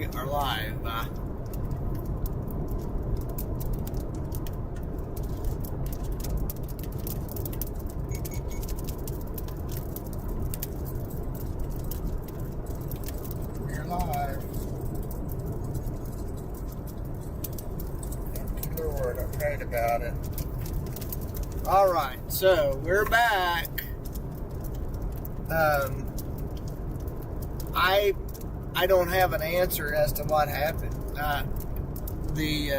we are live. We're live. Thank you, Lord. I prayed about it. All right, so we're back. I don't have an answer as to what happened. The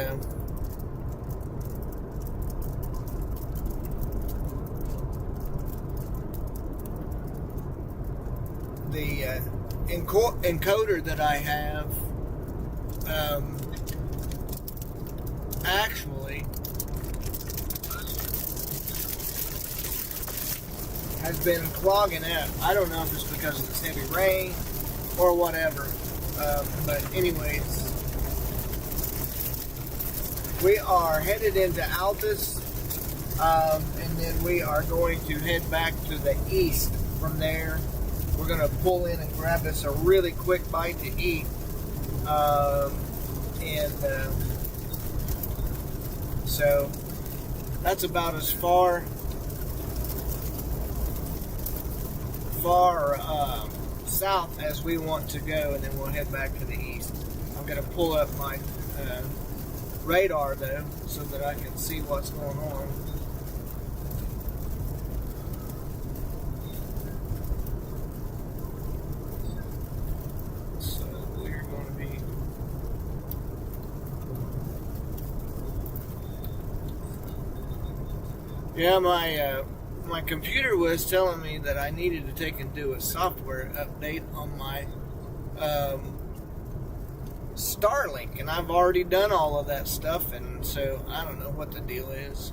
encoder that I have actually has been clogging up. I don't know if it's because of this heavy rain or whatever. But anyways, we are headed into Altus, and then we are going to head back to the east from there. We're going to pull in and grab us a really quick bite to eat. So that's about as far south as we want to go, and then we'll head back to the east. I'm going to pull up my radar though, so that I can see what's going on. So we're going to be... Yeah, my computer was telling me that I needed to take and do a software update on my Starlink, and I've already done all of that stuff, and so I don't know what the deal is.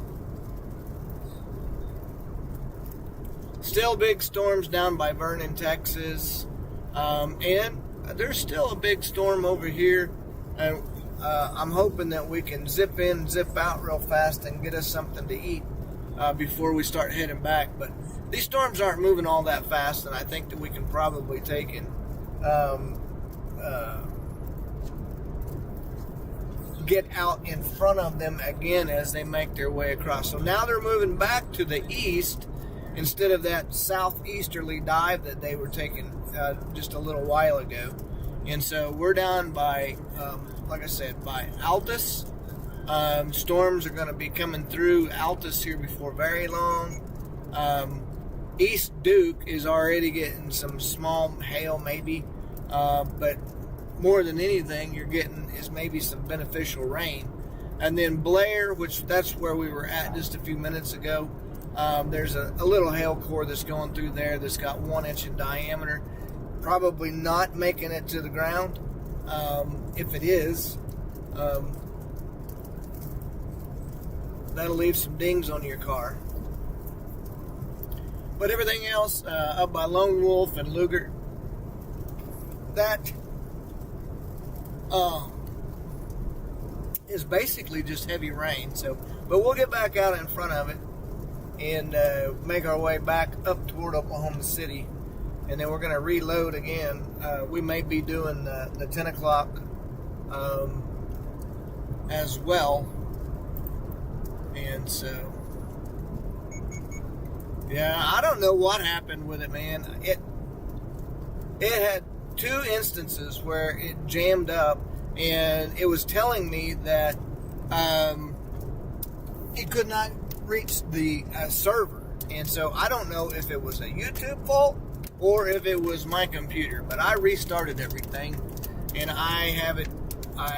Still big storms down by Vernon, Texas, and there's still a big storm over here, and I'm hoping that we can zip in, zip out real fast and get us something to eat before we start heading back. But these storms aren't moving all that fast, and I think that we can probably take and get out in front of them again as they make their way across. So now they're moving back to the east instead of that southeasterly dive that they were taking just a little while ago. And so we're down by, like I said, by Altus. Storms are going to be coming through Altus here before very long. East Duke is already getting some small hail maybe, but more than anything you're getting is maybe some beneficial rain. And then Blair, which that's where we were at just a few minutes ago, there's a little hail core that's going through there that's got 1 inch in diameter, probably not making it to the ground. If it is, that'll leave some dings on your car. But everything else up by Lone Wolf and Luger, that is basically just heavy rain. So, but we'll get back out in front of it and make our way back up toward Oklahoma City, and then we're going to reload again. We may be doing the 10 o'clock as well. And so, yeah, I don't know what happened with it, man. It had 2 instances where it jammed up, and it was telling me that it could not reach the server. And so I don't know if it was a YouTube fault or if it was my computer, but I restarted everything, and I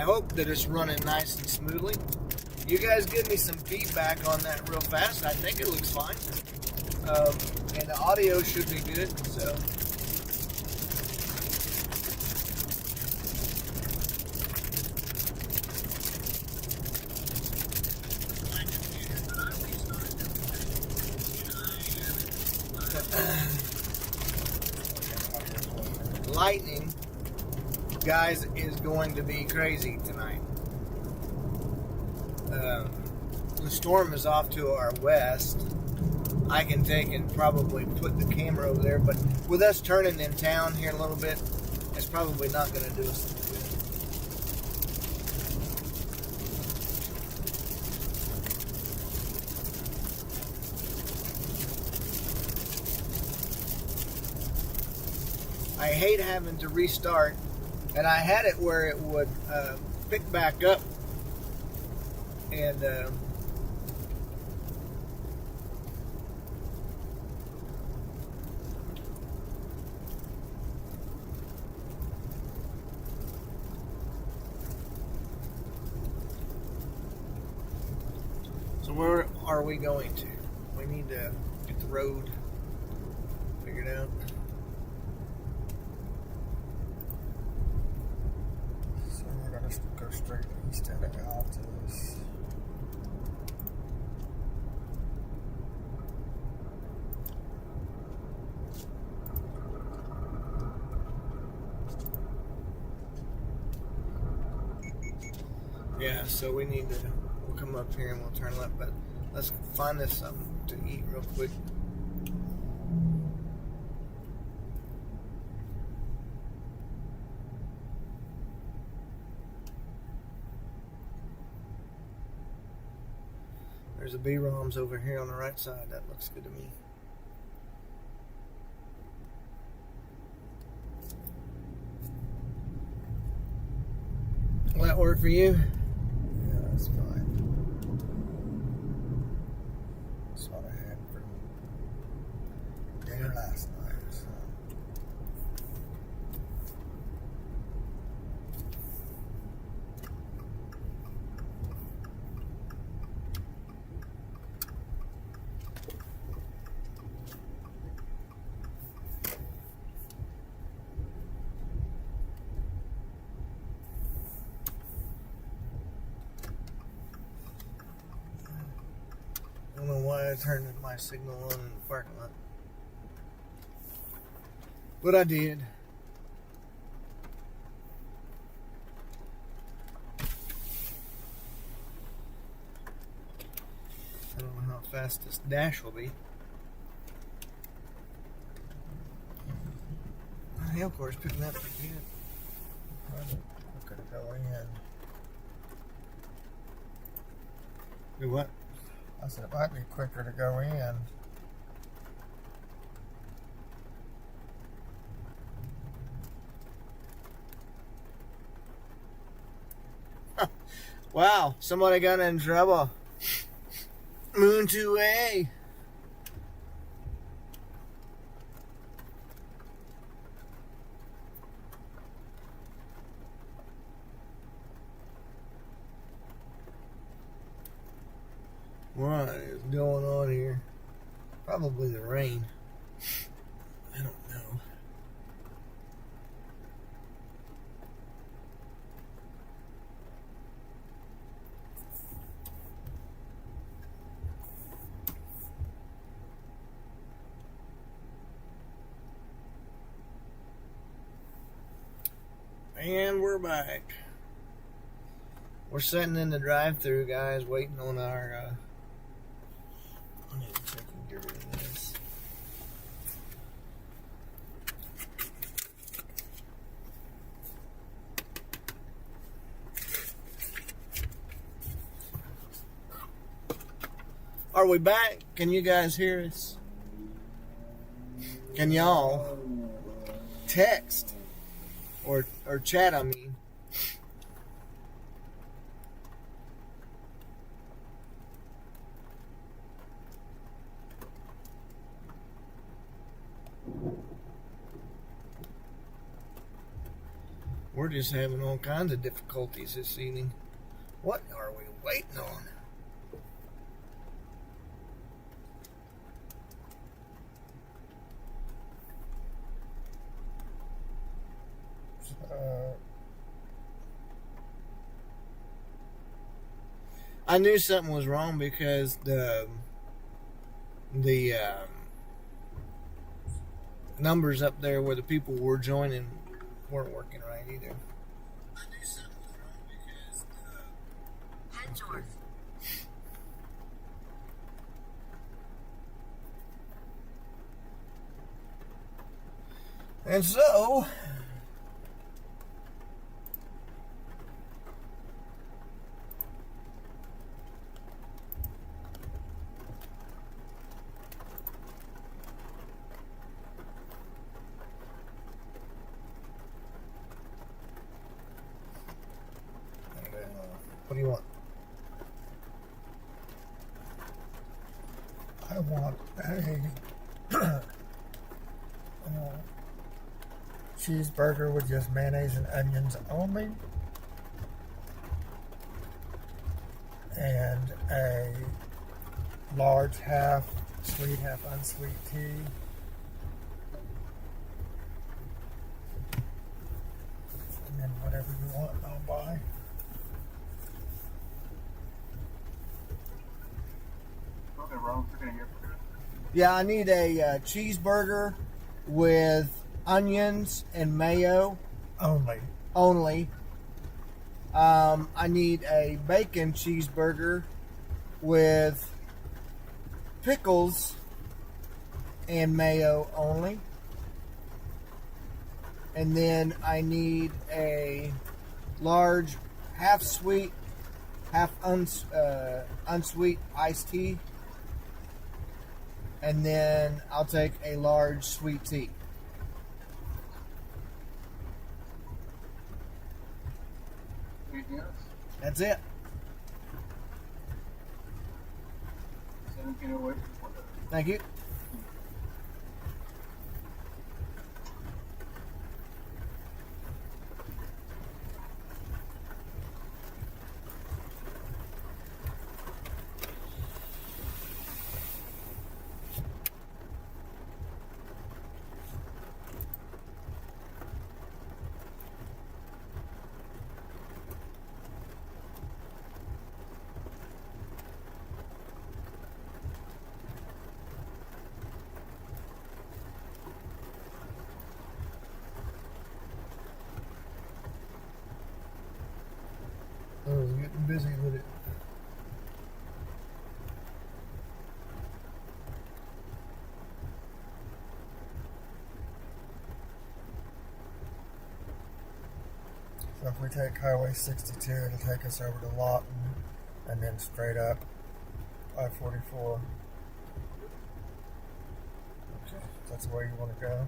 hope that it's running nice and smoothly. You guys give me some feedback on that real fast. I think it looks fine. And the audio should be good. So, lightning, guys, is going to be crazy tonight. The storm is off to our west. I can take and probably put the camera over there, but with us turning in town here a little bit, it's probably not going to do us good. I hate having to restart, and I had it where it would pick back up, and so where are we going to? We need to get the road figured out. So we're going to go straight east out of Altus. Yeah, so we'll come up here and we'll turn left, but let's find us something to eat real quick. There's a B-ROMs over here on the right side. That looks good to me. Will that work for you? Yeah, that's fine. That's what I had for dinner last night. So. I don't know why I turned my signal on in the parking lot, but I did. I don't know how fast this dash will be. Yeah, of course, picking up pretty good. We're going to go in. Do what? I said it might be quicker to go in. Wow, somebody got in trouble. Moon 2A. What is going on here? Probably the rain. I don't know. And we're back. We're sitting in the drive-thru, guys, waiting on our I need to check and get rid of this. Are we back? Can you guys hear us? Can y'all text or chat, I mean? We're just having all kinds of difficulties this evening. What are we waiting on? I knew something was wrong because the numbers up there where the people were joining weren't working right either. I knew something was wrong because head north. And so What do you want? I want a cheeseburger with just mayonnaise and onions only, and a large half sweet, half unsweet tea. And then whatever you want, I'll buy. Yeah, I need a cheeseburger with onions and mayo Only. I need a bacon cheeseburger with pickles and mayo only. And then I need a large half sweet, half unsweet iced tea. And then I'll take a large sweet tea. Anything else? That's it. 1708. Thank you. I was getting busy with it. So if we take Highway 62, it'll take us over to Lawton and then straight up I-44. Okay, that's the way you want to go.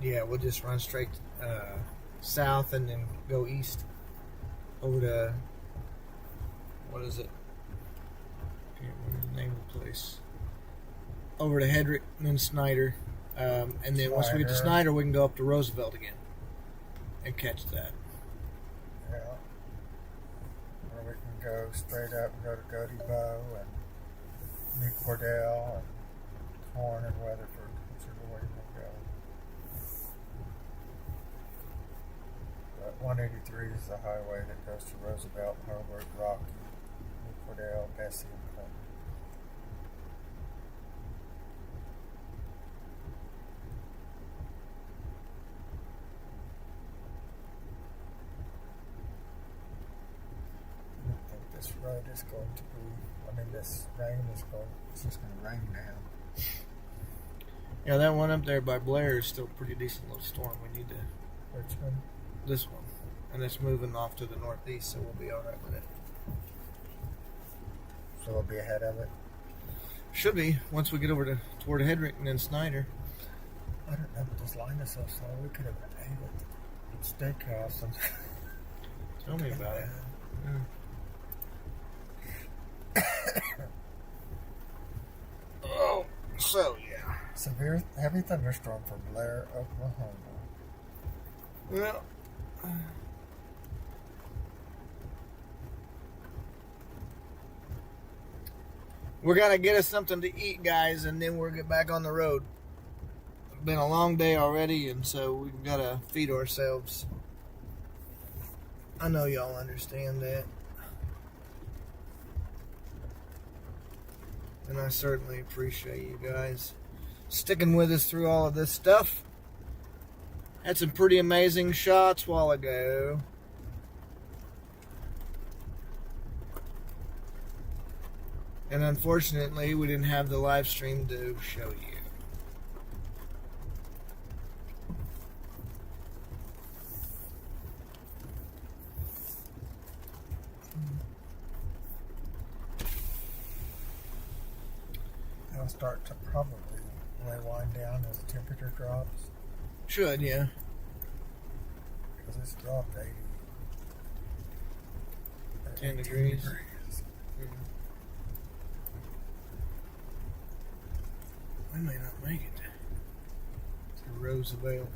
Yeah, we'll just run straight south and then go east over to, what is it? I can't remember the name of the place. Over to Hedrick and then Snyder. And then once we get to Snyder, we can go up to Roosevelt again and catch that. Yeah. Or we can go straight up and go to Goody Bow and New Cordell and Horn and Weatherford, whichever way you want to go. But 183 is the highway that goes to Roosevelt, Harvard, Rocky, New Cordell, Bessie, and Clinton. I think this road is going to be, this rain is going, it's just going to rain now. Yeah, that one up there by Blair is still a pretty decent little storm. We need to, Which one? this one. And it's moving off to the northeast, so we'll be alright with it. So we'll be ahead of it. Should be, once we get over to toward Hedrick and then Snyder. I don't know, but this line is so slow. We could have ate at the steakhouse and Tell me about it. Yeah. Oh, so yeah. Severe heavy thunderstorm for Blair, Oklahoma. Well, we're gonna get us something to eat, guys, and then we'll get back on the road. It's been a long day already, and so we've gotta feed ourselves. I know y'all understand that. And I certainly appreciate you guys sticking with us through all of this stuff. Had some pretty amazing shots a while ago. And unfortunately, we didn't have the live stream to show you. I'll start to probably wind down as the temperature drops. Should, yeah. Because it's dropped 10 degrees. We may not make it to Roosevelt.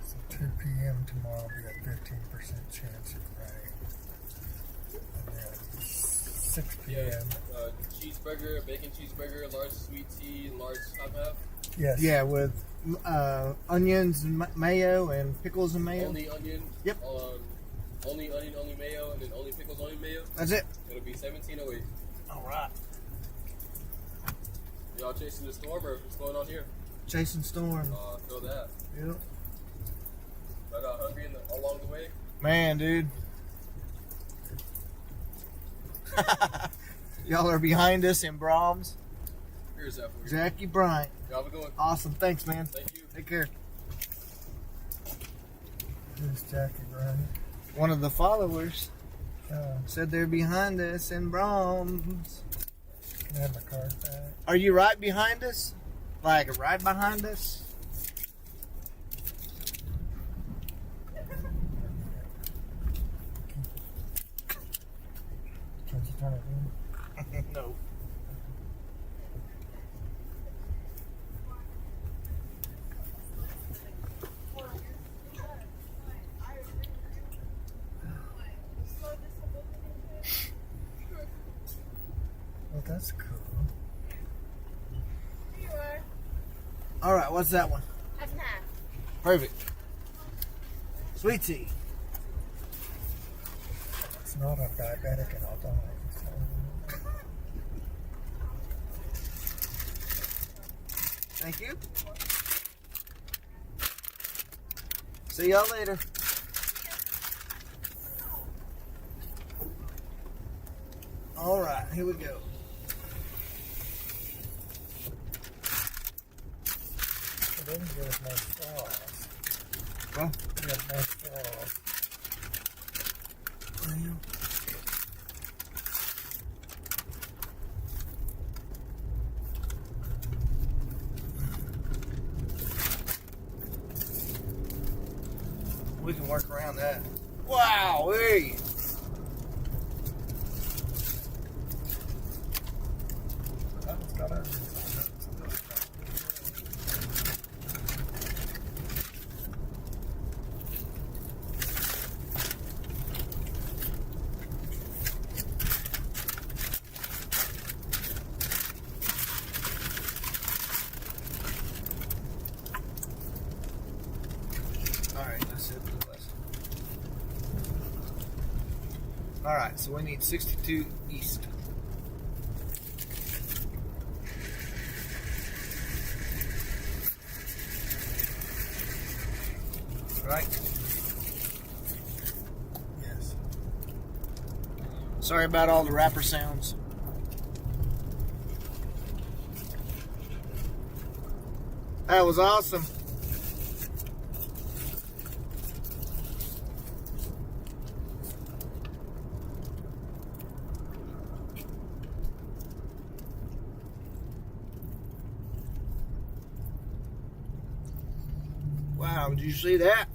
So 2 p.m. tomorrow will be a 15% chance of rain. And then 6 p.m. Cheeseburger, bacon cheeseburger, large sweet tea, large top half. Yes. Yeah, with onions and mayo and pickles and mayo. Only onion. Yep. Only onion, only mayo, and then only pickles, only mayo. That's it. It'll be $17.08. All right. Y'all chasing the storm or what's going on here? Chasing storm. Feel that. Yep. I got hungry along the way. Man, dude. Y'all are behind us in Brahms. Here's that for you. Jackie Bryant. Y'all have a good one. Awesome. Thanks, man. Thank you. Take care. Who's Jackie Bryan? One of the followers Oh, said they're behind us in Brahms. can I have my card back? Are you right behind us? Like right behind us? Can you turn it in? No. Oh, that's cool. All right, what's that one? Half and half. Perfect. Sweet tea. It's not a diabetic and I'll die. So. Thank you. See y'all later. All right, here we go. It doesn't give us no straws. Well, We have no straws. we can work around that. Wow, hey. That one's got everything. All right, that's it for the lesson. All right, so we need 62 east. Right? Yes. Sorry about all the rapper sounds. That was awesome. Wow, did you see that?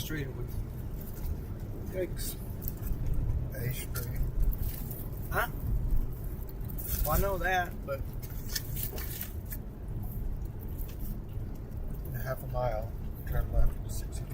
street with. Yikes. A Street. Huh? Well, I know that, but In half a mile, turn left to 62.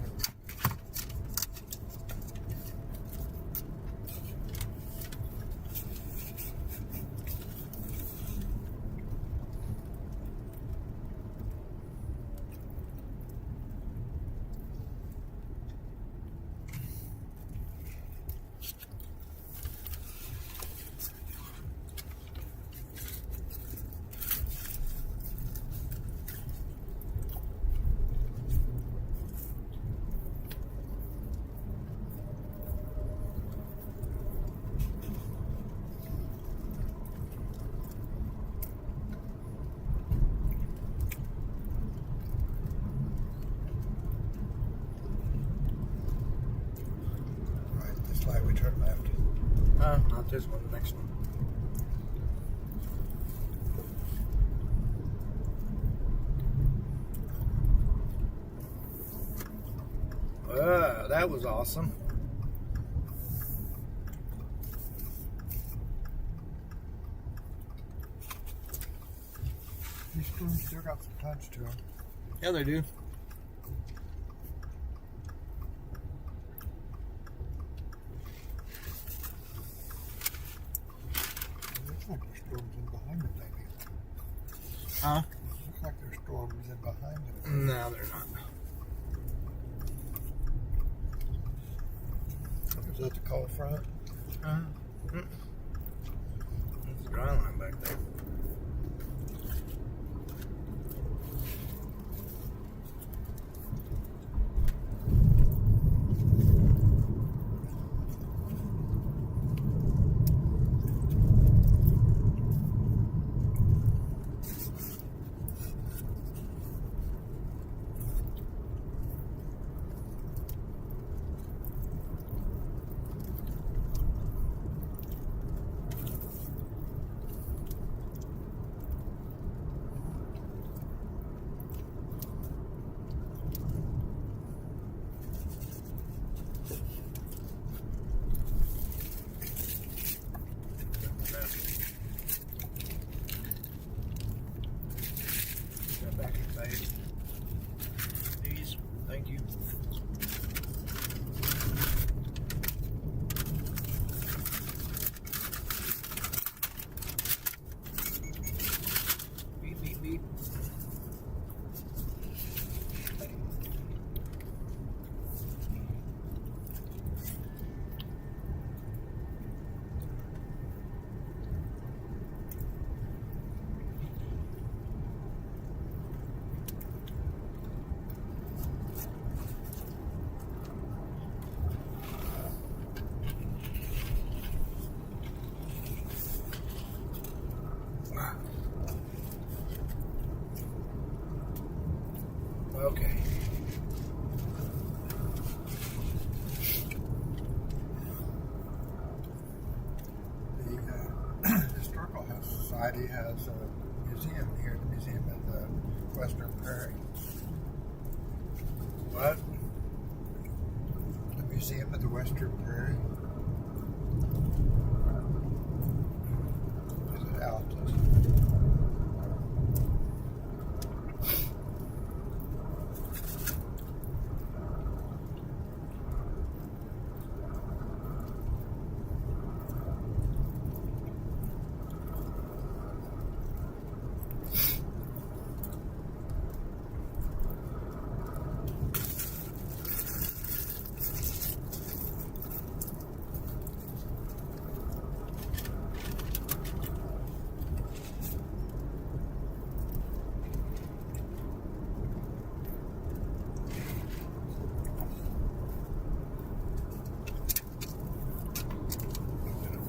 Right, this light we turn left. not this one, the next one. That was awesome. These spoons still got some punch to them. Yeah, they do. It looks like there's storms in behind them, maybe. Huh? Looks like there's storms in behind them. No, they're not. Is that the cold front? There's a dry line back there. Back inside. Please, thank you. Beep, beep, beep. Okay. The Historical Society has a museum here, the Museum of the Western Prairie. What? The Museum of the Western Prairie. Is it Altus?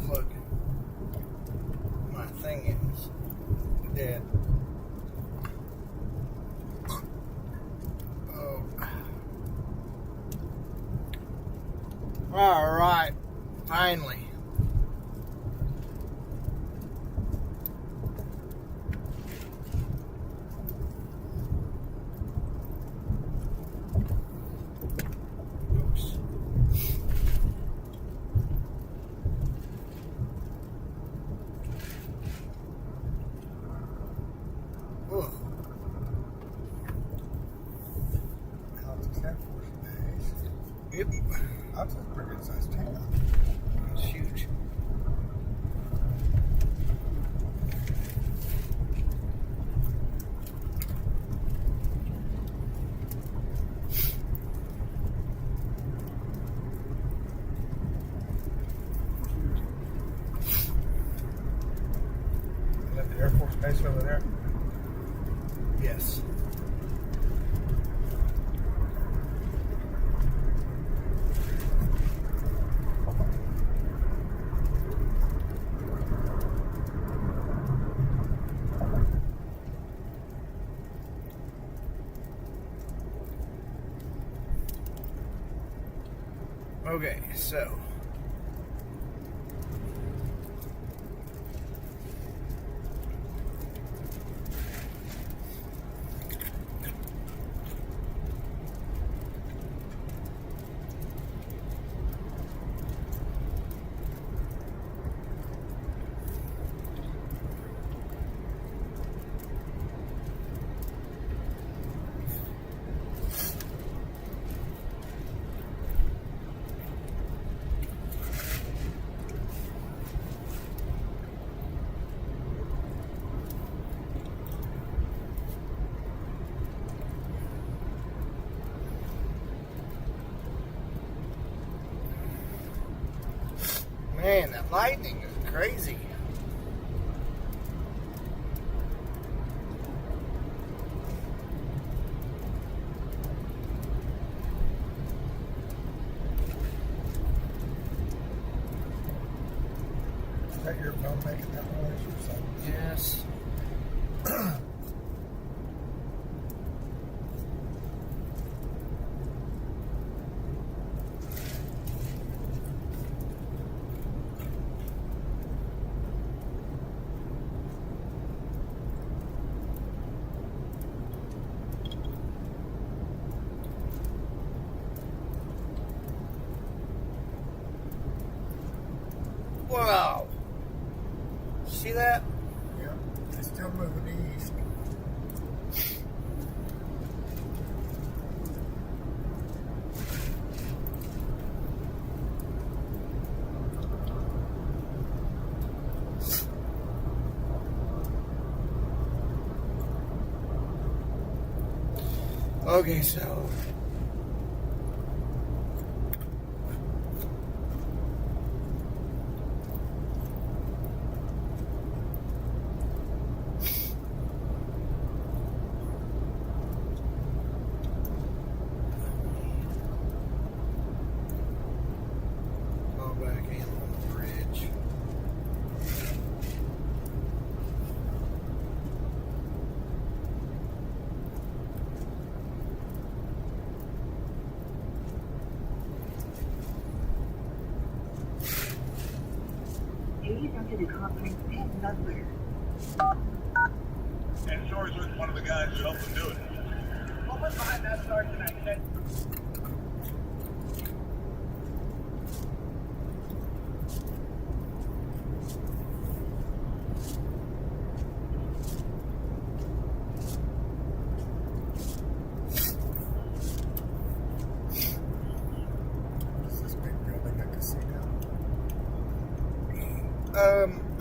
Plug my thing is dead. Oh. All right, finally. Yep. That's a pretty good sized town. It's huge. Is that the Air Force base over there? Yes. Okay, so man, that lightning is crazy. Is that your phone making that noise or something? Yes. Wow. See that? Yeah. It's still moving east. Okay, so go back in on the bridge. Please enter the conference PIN number. And George was one of the guys who helped him do it. What was behind that sergeant? I said. Is this big building a casino?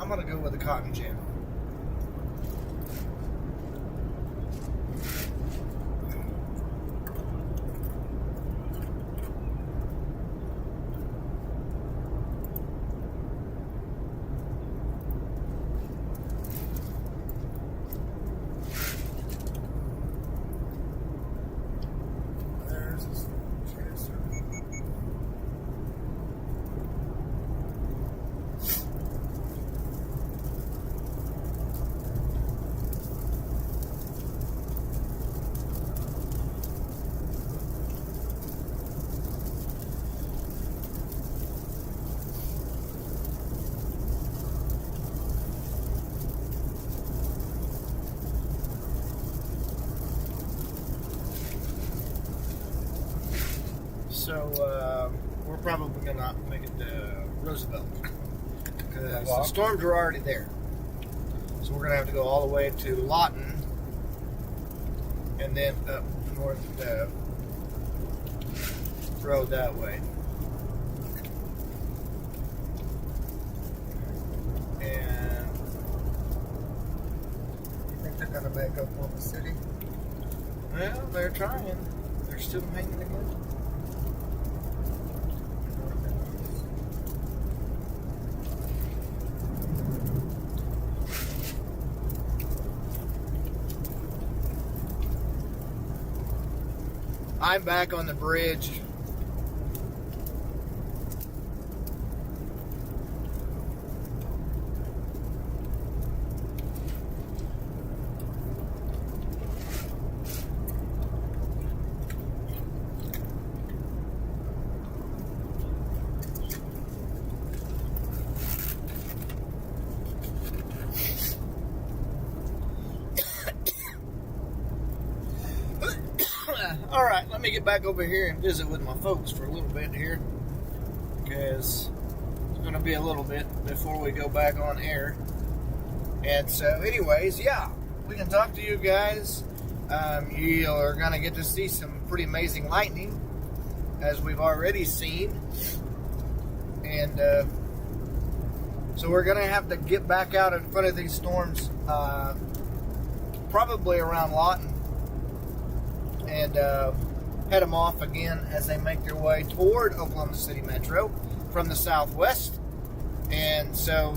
I'm gonna go with the cotton gin. There's this chaser. So we're probably gonna make it to Roosevelt because the Wow. storms are already there. So we're gonna have to go all the way to Lawton and then up north throw it that way. And You think they're going to make Oklahoma City? well, they're trying. They're still hanging together. I'm back on the bridge. All right, let me get back over here and visit with my folks for a little bit here, because it's going to be a little bit before we go back on air. And so, anyways, yeah, we can talk to you guys. You are going to get to see some pretty amazing lightning, as we've already seen. And so we're going to have to get back out in front of these storms, probably around Lawton, and head them off again as they make their way toward Oklahoma City Metro from the southwest. And so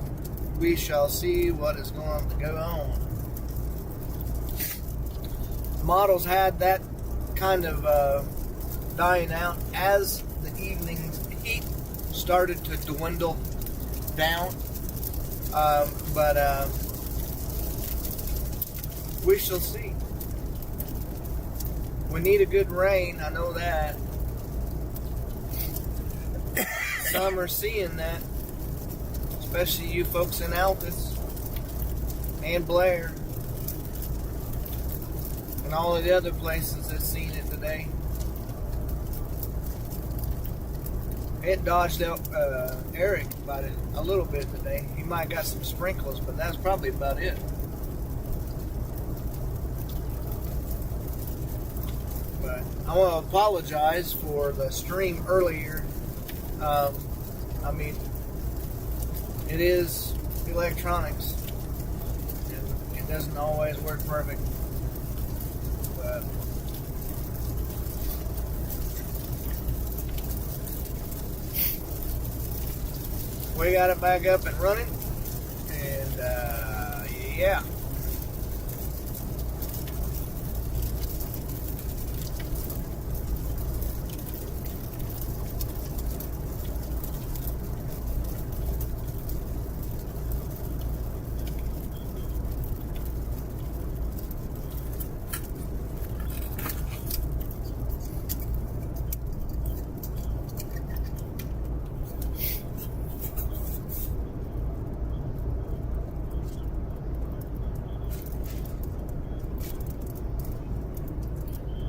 we shall see what is going to go on. Models had that kind of dying out as the evening's heat started to dwindle down. But we shall see. We need a good rain, I know that. Some are seeing that, especially you folks in Altus and Blair and all of the other places that's seen it today. It dodged out Eric about it a little bit today. He might have got some sprinkles, but that's probably about it. But I want to apologize for the stream earlier. I mean, it is electronics, and it doesn't always work perfect. But we got it back up and running, and yeah.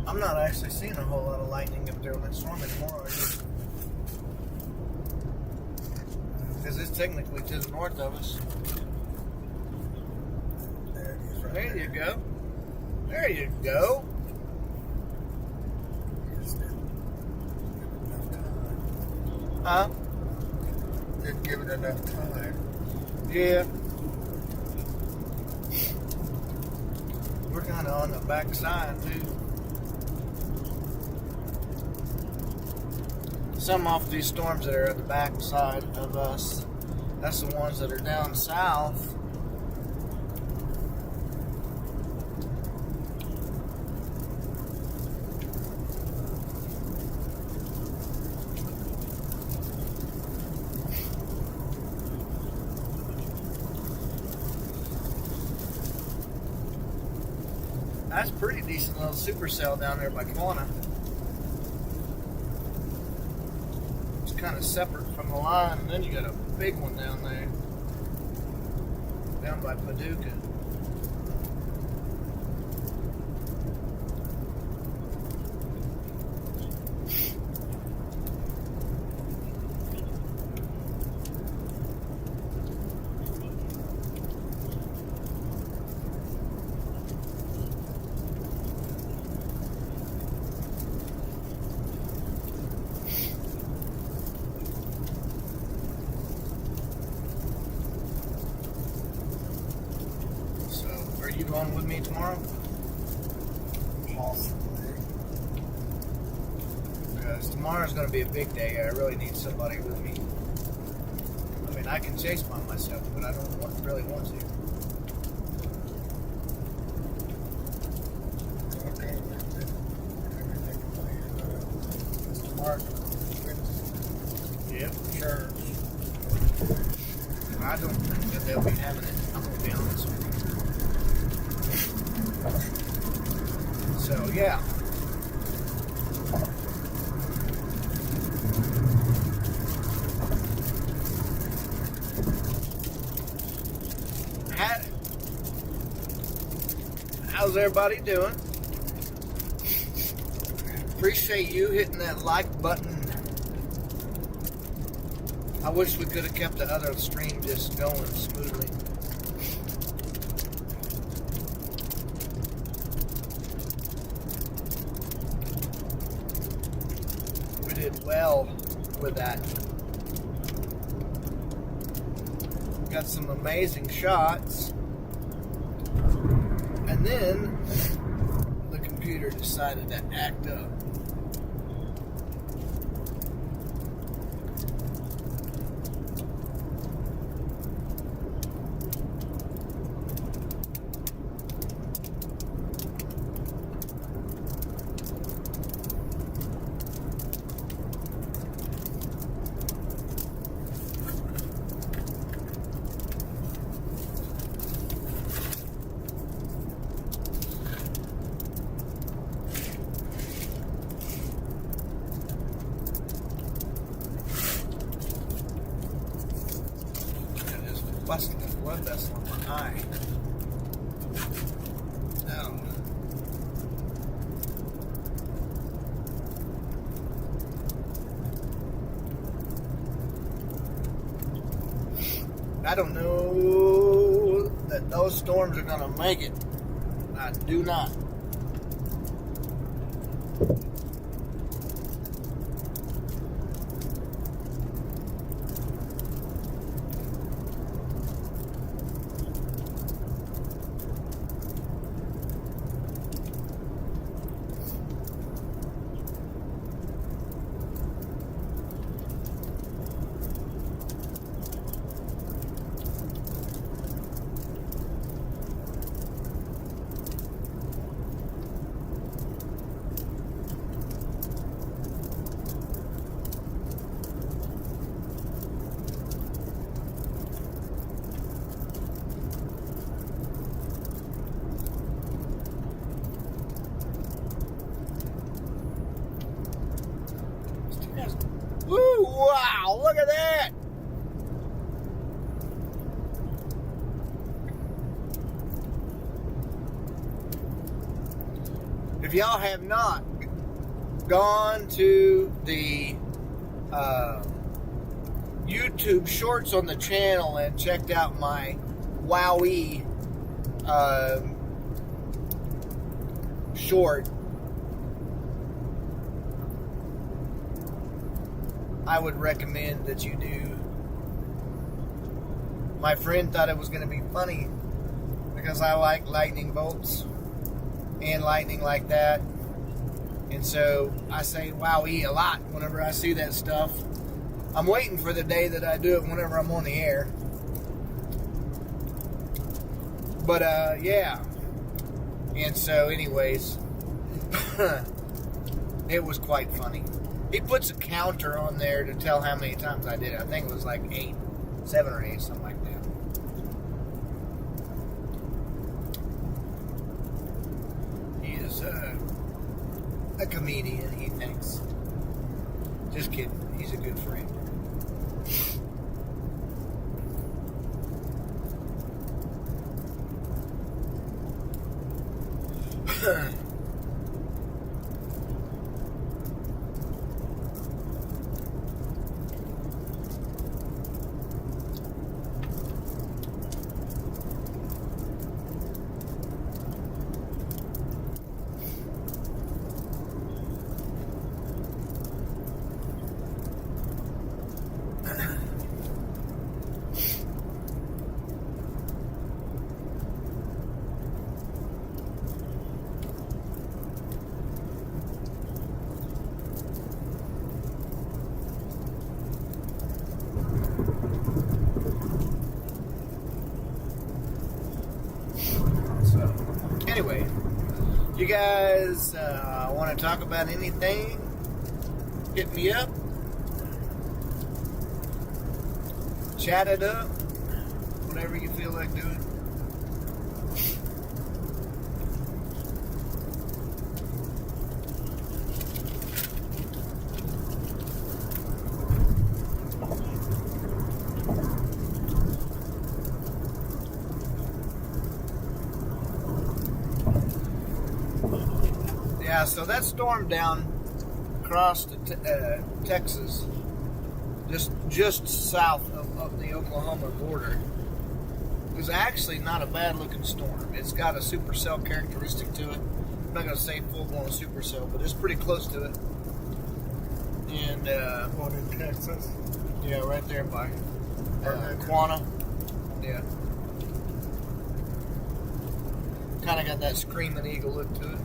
I'm not actually seeing a whole lot of lightning up there on that storm anymore, are you? Because it's technically to the north of us. There it is right There you go. There you go. Just didn't give it enough time. Huh? Didn't give it enough time. Yeah. We're kind of on the back side, too. Some off these storms that are at the back side of us, that's the ones that are down south. That's pretty decent little supercell down there by Quanah. Kind of separate from the line, and then you got a big one down there, down by Paducah. on with me tomorrow? Possibly. Because tomorrow's going to be a big day. I really need somebody with me. I mean, I can chase by myself, but I don't really want to. Okay, everything planned. It's tomorrow. Yep. Church. I don't think that they'll be having it. I'm going to be honest with you. So, yeah. How's everybody doing? Appreciate you hitting that like button. I wish we could have kept the other stream just going smoothly. We did well with that. Got some amazing shots. And then the computer decided to act up. Busting a blood vessel in my eye. No. I don't know that those storms are going to make it. I do not. Woo! Wow! Look at that! If y'all have not gone to the YouTube shorts on the channel and checked out my Wowie short, I would recommend that you do. My friend thought it was going to be funny because I like lightning bolts and lightning like that. And so I say Wowie a lot whenever I see that stuff. I'm waiting for the day that I do it whenever I'm on the air. But, yeah. And so, anyways, it was quite funny. He puts a counter on there to tell how many times I did it. I think it was like 7 or 8, something like that. He is a comedian, he thinks. Just kidding. He's a good friend. you guys want to talk about anything, hit me up. Chat it up. Whatever you feel like doing. Yeah, so that storm down across Texas, just south of the Oklahoma border, was actually not a bad looking storm. It's got a supercell characteristic to it. I'm not going to say full blown supercell, but it's pretty close to it. And One in Texas. yeah, right there by Quanah. Yeah, kind of got that screaming eagle look to it.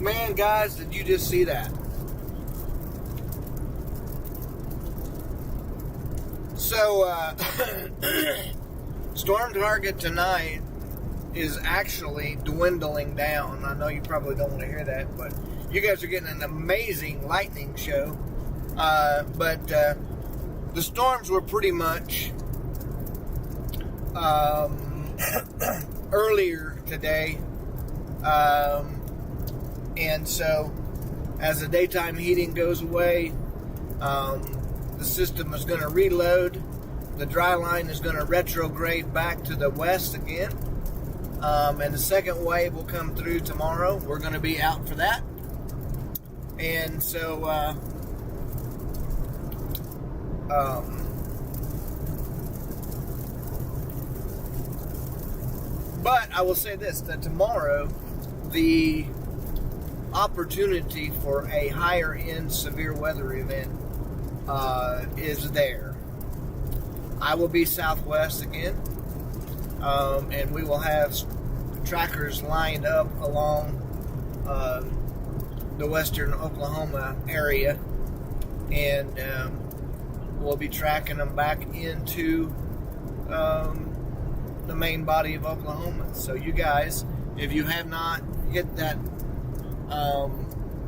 Man, guys, did you just see that? So, storm target tonight is actually dwindling down. I know you probably don't want to hear that, but you guys are getting an amazing lightning show. But the storms were pretty much earlier today. And so, as the daytime heating goes away, the system is going to reload. The dry line is going to retrograde back to the west again. And the second wave will come through tomorrow. We're going to be out for that. And so, but I will say this, that tomorrow, the opportunity for a higher end severe weather event is there. I will be southwest again, and we will have trackers lined up along the western Oklahoma area, and we'll be tracking them back into the main body of Oklahoma. So you guys, if you have not hit that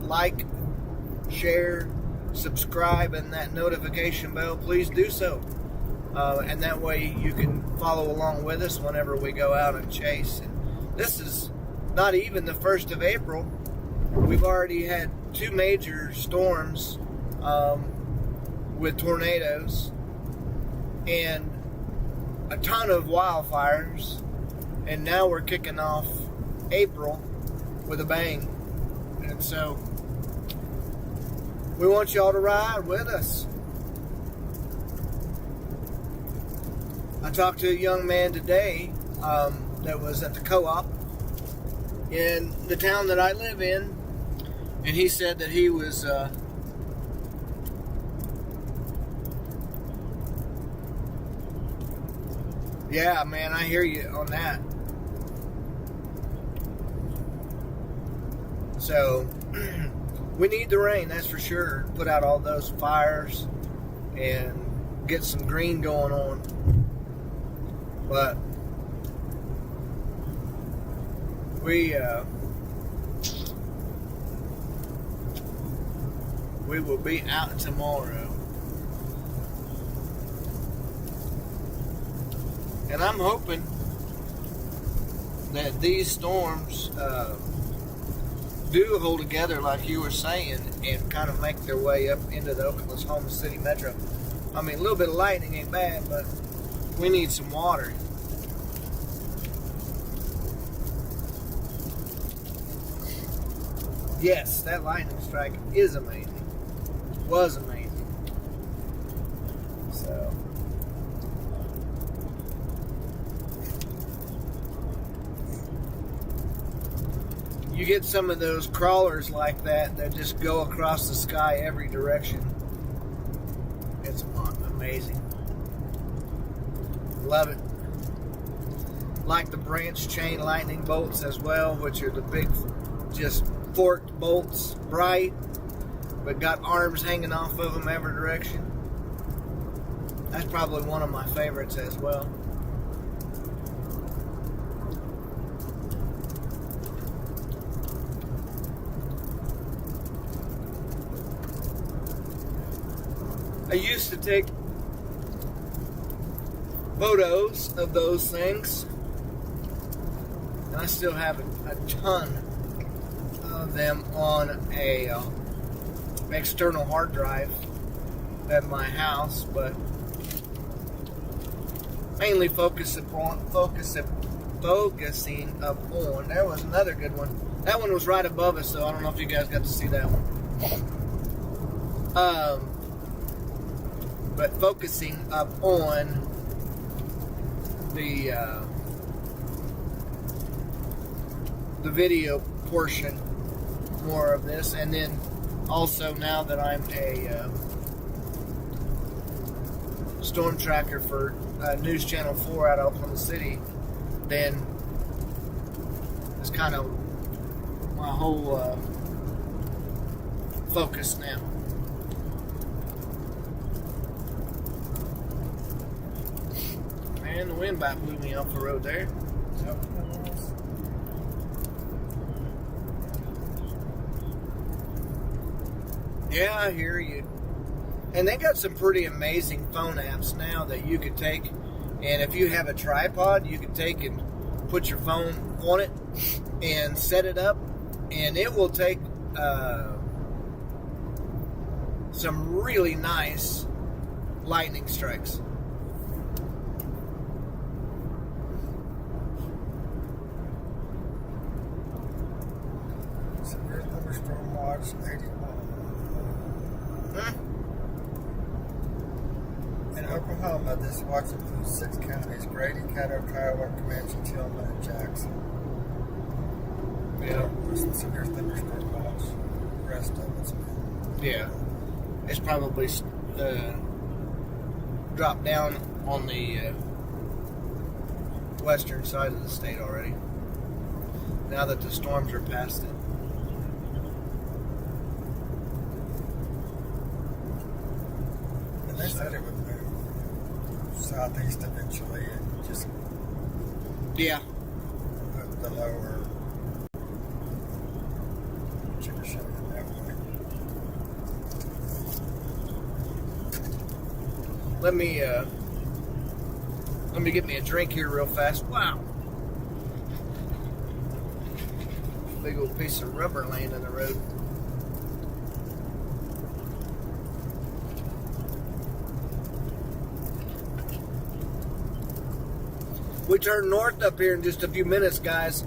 like, share, subscribe, and that notification bell, please do so. And that way you can follow along with us whenever we go out and chase. And this is not even the 1st of April. We've already had 2 major storms with tornadoes and a ton of wildfires. And now we're kicking off April with a bang. And so, we want y'all to ride with us. I talked to a young man today that was at the co-op in the town that I live in, and he said that he was yeah, man, I hear you on that. So, we need the rain, that's for sure. Put out all those fires and get some green going on. But we will be out tomorrow. And I'm hoping that these storms do hold together like you were saying and kind of make their way up into the Oklahoma City metro. I mean, a little bit of lightning ain't bad, but we need some water. Yes, that lightning strike is amazing. Was amazing. So, you get some of those crawlers like that just go across the sky every direction. It's amazing. Love it. Like the branch chain lightning bolts as well, which are the big, just forked bolts, bright. but got arms hanging off of them every direction. That's probably one of my favorites as well. I used to take photos of those things, and I still have a ton of them on a external hard drive at my house, but mainly focusing upon. There was another good one. That one was right above us, so I don't know if you guys got to see that one. But focusing up on the video portion more of this, and then also now that I'm a storm tracker for News Channel 4 out of Oklahoma City, then it's kind of my whole focus now. Man, the wind about blew me off the road there. Yeah, I hear you. And they got some pretty amazing phone apps now that you could take, and if you have a tripod, you can take and put your phone on it and set it up, and it will take some really nice lightning strikes. Severe thunderstorm watch 81. In Oklahoma, this watch includes 6 counties: Grady, Caddo, Kiowa, Comanche, Tillman, and Jackson. Yeah. There's some severe thunderstorm watch. The rest of it's been. Yeah. It's probably dropped down on the western side of the state already, now that the storms are past it. And they said it would move southeast eventually and just Yeah. move the lower Chickasha that way. Let me get me a drink here real fast. Wow. Big old piece of rubber laying in the road. We turn north up here in just a few minutes, guys,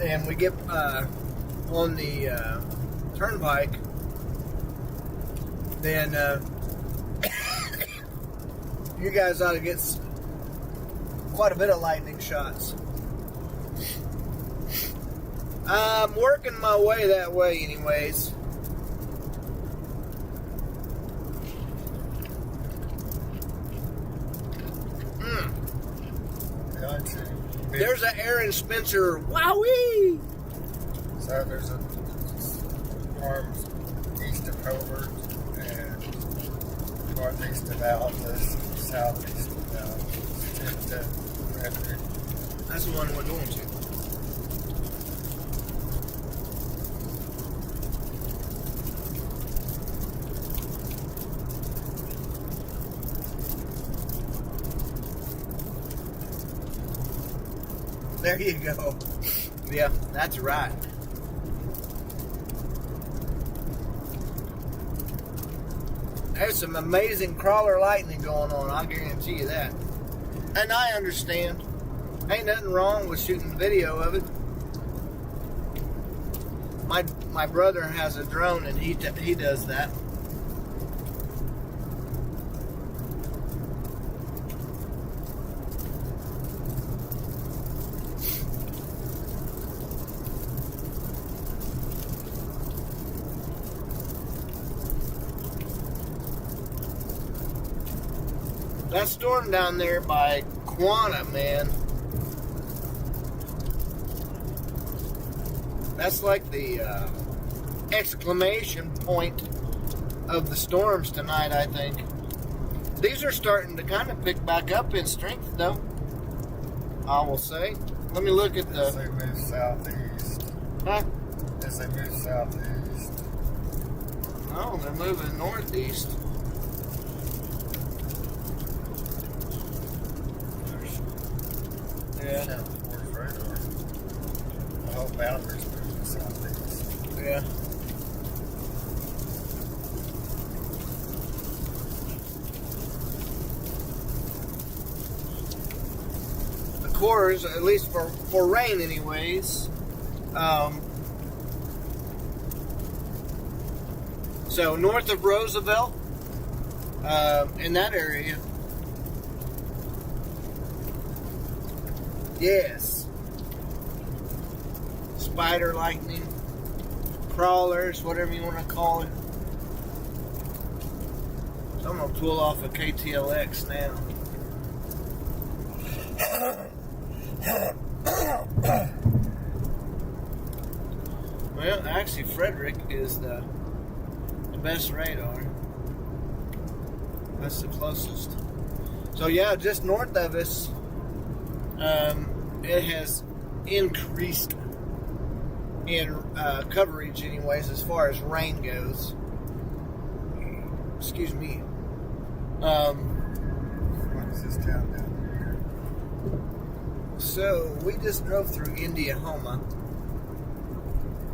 and we get on the turnpike. Then you guys ought to get quite a bit of lightning shots. I'm working my way that way, anyways. There's an Aaron Spencer. Wowee! So there's a storm east of Hobart and northeast of Altus, southeast of Altus, tip to Frederick. That's the one we're going to. There you go. Yeah, that's right. There's some amazing crawler lightning going on, I'll guarantee you that. And I understand. Ain't nothing wrong with shooting video of it. My brother has a drone and he does that. That storm down there by Quanah, man. That's like the exclamation point of the storms tonight, I think. These are starting to kind of pick back up in strength, though, I will say. Let me look at As the... they move southeast. Huh? As they move southeast. No, they're moving northeast. Yeah. Channel 4's radar. The whole boundary's moving southeast. Yeah. The cores, at least for rain anyways, so north of Roosevelt, in that area, yes, spider lightning, crawlers, whatever you want to call it. So I'm going to pull off a KTLX now. Well, actually, Frederick is the best radar. That's the closest. So yeah, just north of us, it has increased in coverage, anyways, as far as rain goes. Excuse me. What is this town down here? So we just drove through Indiahoma,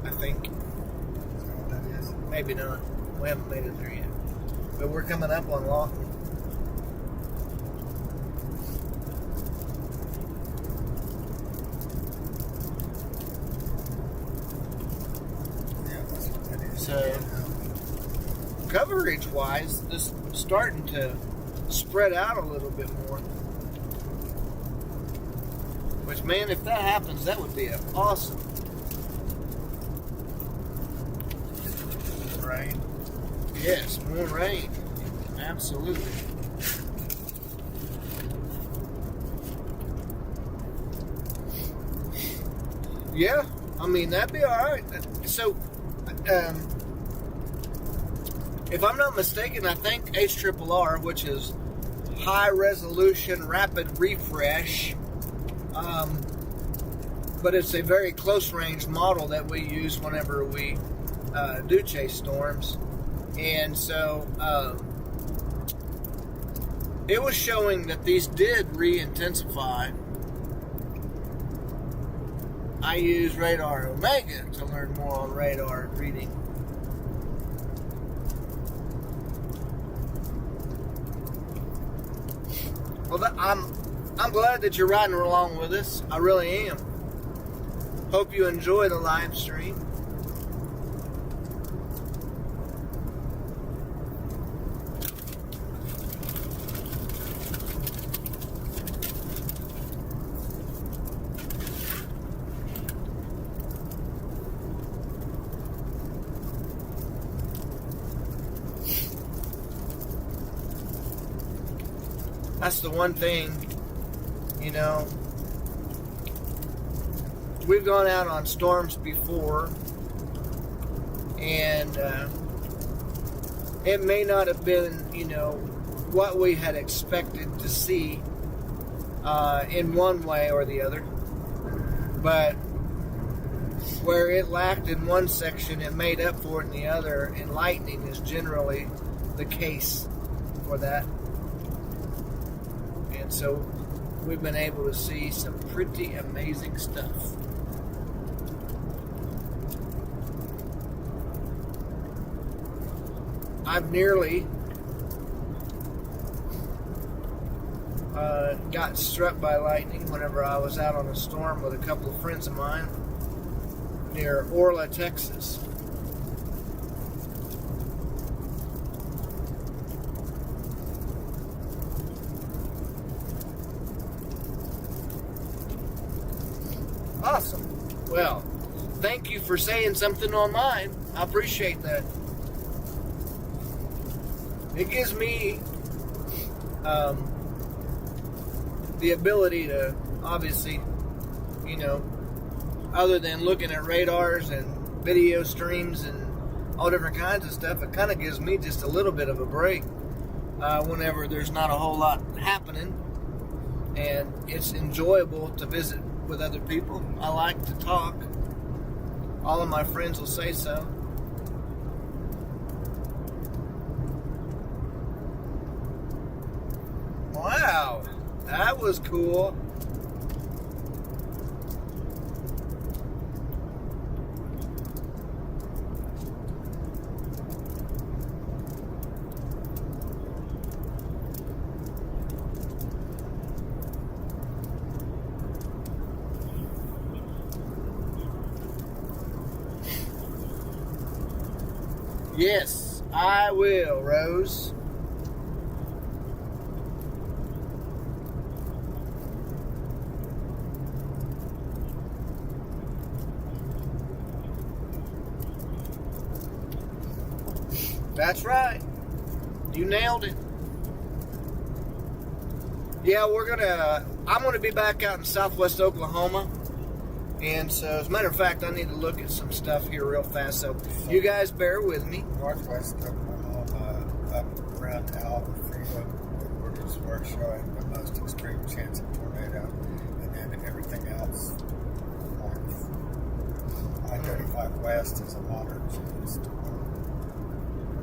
I think. Is that what that is? Maybe not. We haven't made it there yet. But we're coming up on Lawton. Yeah, that's what that is. So, coverage-wise, this is starting to spread out a little bit more. Which, man, if that happens, that would be awesome. Rain. Yes, more rain. Absolutely. Yeah, I mean, that'd be alright. So, if I'm not mistaken, I think HRRR, which is High Resolution Rapid Refresh, but it's a very close range model that we use whenever we do chase storms. And so it was showing that these did re-intensify. I use Radar Omega to learn more on radar reading. Well, I'm glad that you're riding along with us. I really am. Hope you enjoy the live stream. That's the one thing, you know, we've gone out on storms before, and it may not have been, you know, what we had expected to see in one way or the other, but where it lacked in one section, it made up for it in the other, and lightning is generally the case for that. And so we've been able to see some pretty amazing stuff. I've nearly got struck by lightning whenever I was out on a storm with a couple of friends of mine near Orla, Texas. Awesome. Well, thank you for saying something on mine. I appreciate that. It gives me the ability to, obviously, you know, other than looking at radars and video streams and all different kinds of stuff. It kind of gives me just a little bit of a break whenever there's not a whole lot happening, and it's enjoyable to visit with other people. I like to talk. All of my friends will say so. Wow, that was cool. Yes, I will, Rose. That's right. You nailed it. Yeah, I'm gonna be back out in southwest Oklahoma. And so, as a matter of fact, I need to look at some stuff here real fast. So, you guys bear with me. Northwest Oklahoma, up around Alpharetta, is where it's showing the most extreme chance of tornado, and then everything else north. I-35 west is a moderate chance.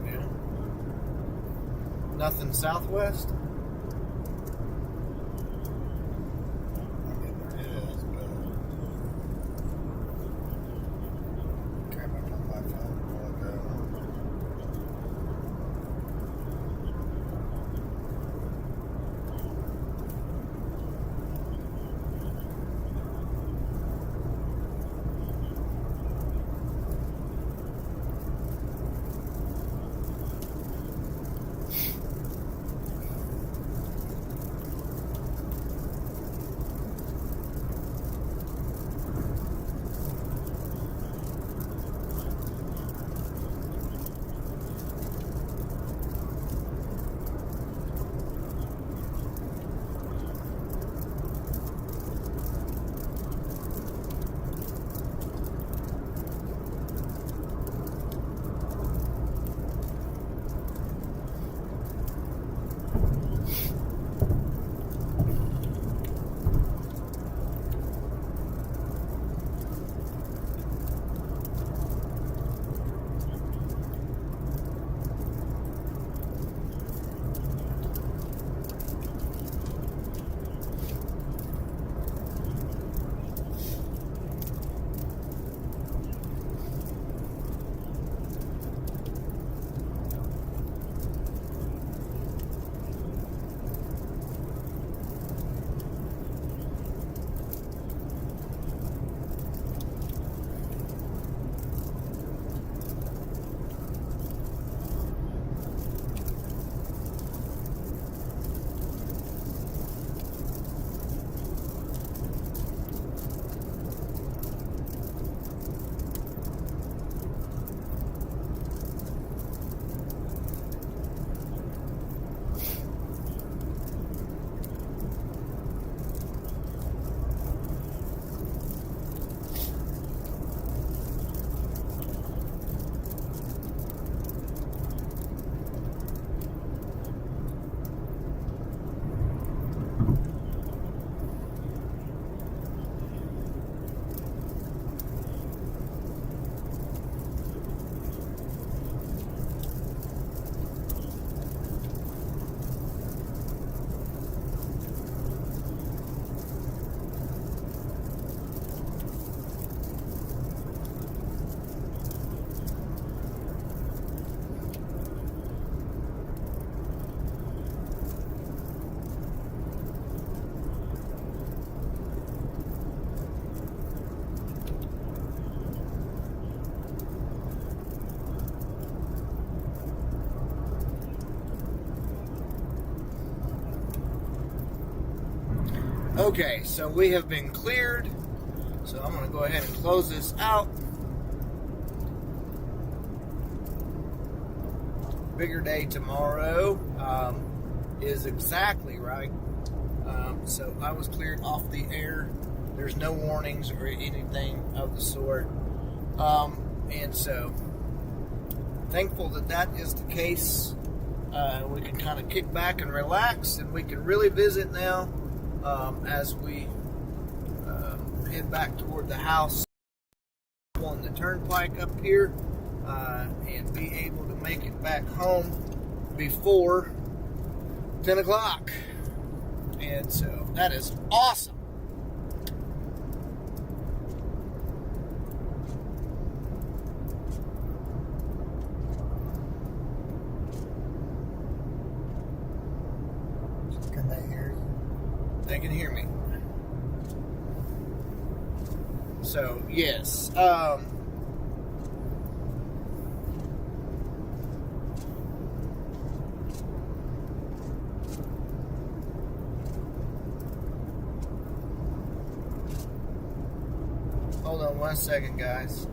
Yeah. Nothing southwest? I mean, there is, but came up on my phone a while ago. Okay, so we have been cleared. So I'm going to go ahead and close this out. Bigger day tomorrow is exactly right. So I was cleared off the air. There's no warnings or anything of the sort. And so thankful that that is the case. We can kind of kick back and relax, and we can really visit now as we head back toward the house on the turnpike up here, and be able to make it back home before 10 o'clock. And so that is awesome. Can they hear you? They can hear me. So, yes. Hold on 1 second, guys.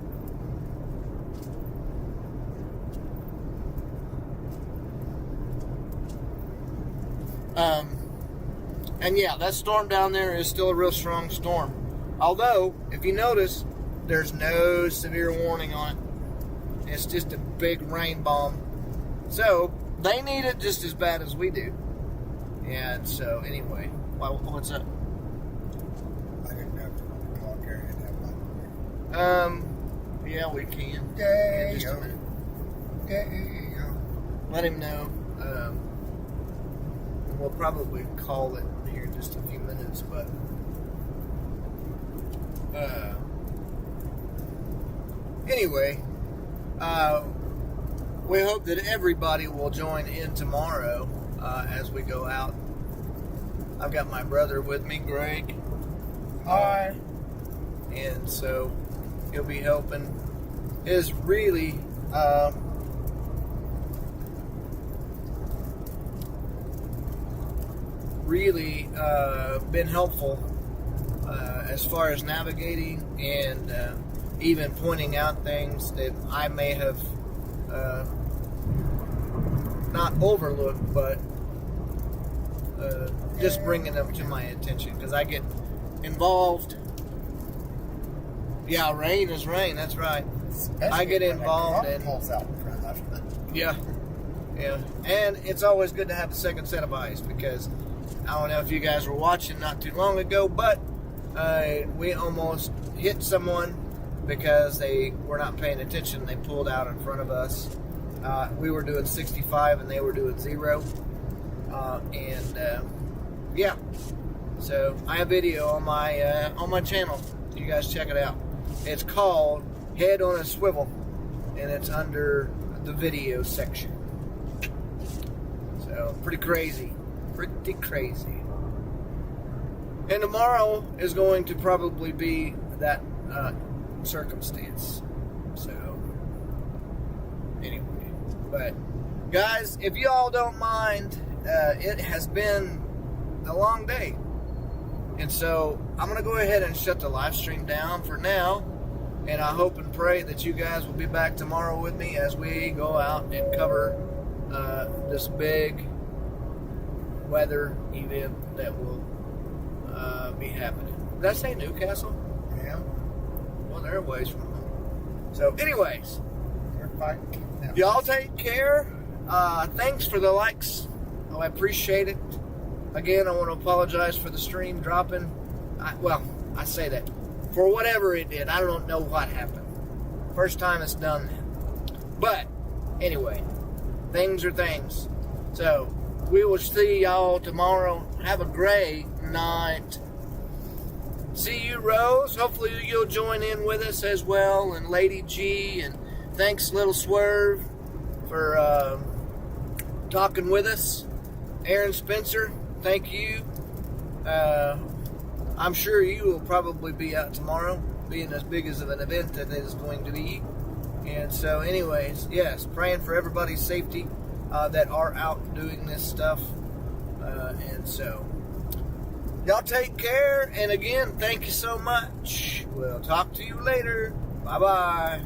And yeah, that storm down there is still a real strong storm. Although, if you notice, there's no severe warning on it. It's just a big rain bomb. So, they need it just as bad as we do. And so, anyway, what's up? I didn't know if you want to call Gary and have my Yeah, we can. Gary, In just a minute. Gary. Let him know. We'll probably call it here in just a few minutes, but anyway, we hope that everybody will join in tomorrow as we go out. I've got my brother with me, Greg. Hi. And so he'll be helping. It is really been helpful as far as navigating and even pointing out things that I may have not overlooked, but just bringing them to my attention, because I get involved. Yeah, rain is rain. That's right. I get involved and pulls out in front of it. yeah, and it's always good to have a second set of eyes, because I don't know if you guys were watching not too long ago, but we almost hit someone because they were not paying attention. They pulled out in front of us. We were doing 65 and they were doing 0. Yeah. So I have video on my channel. You guys check it out. It's called Head on a Swivel, and it's under the video section. So pretty crazy. Pretty crazy. And tomorrow is going to probably be that circumstance. So, anyway. But, guys, if you all don't mind, it has been a long day. And so, I'm going to go ahead and shut the live stream down for now. And I hope and pray that you guys will be back tomorrow with me as we go out and cover this big weather event that will be happening. Did I say Newcastle? Yeah. Well, they're a ways from home. So, anyways, We're fighting. No. y'all take care. Thanks for the likes. Oh, I appreciate it. Again, I want to apologize for the stream dropping. I say that. For whatever it did. I don't know what happened. First time it's done that. But, anyway, things are things. So, we will see y'all tomorrow. Have a great night. See you, Rose. Hopefully you'll join in with us as well. And Lady G. And thanks, Little Swerve, for talking with us. Aaron Spencer, thank you. I'm sure you will probably be out tomorrow, being as big as of an event that it is going to be. And so, anyways, yes, praying for everybody's safety that are out doing this stuff. And so, y'all take care. And again, thank you so much. We'll talk to you later. Bye-bye.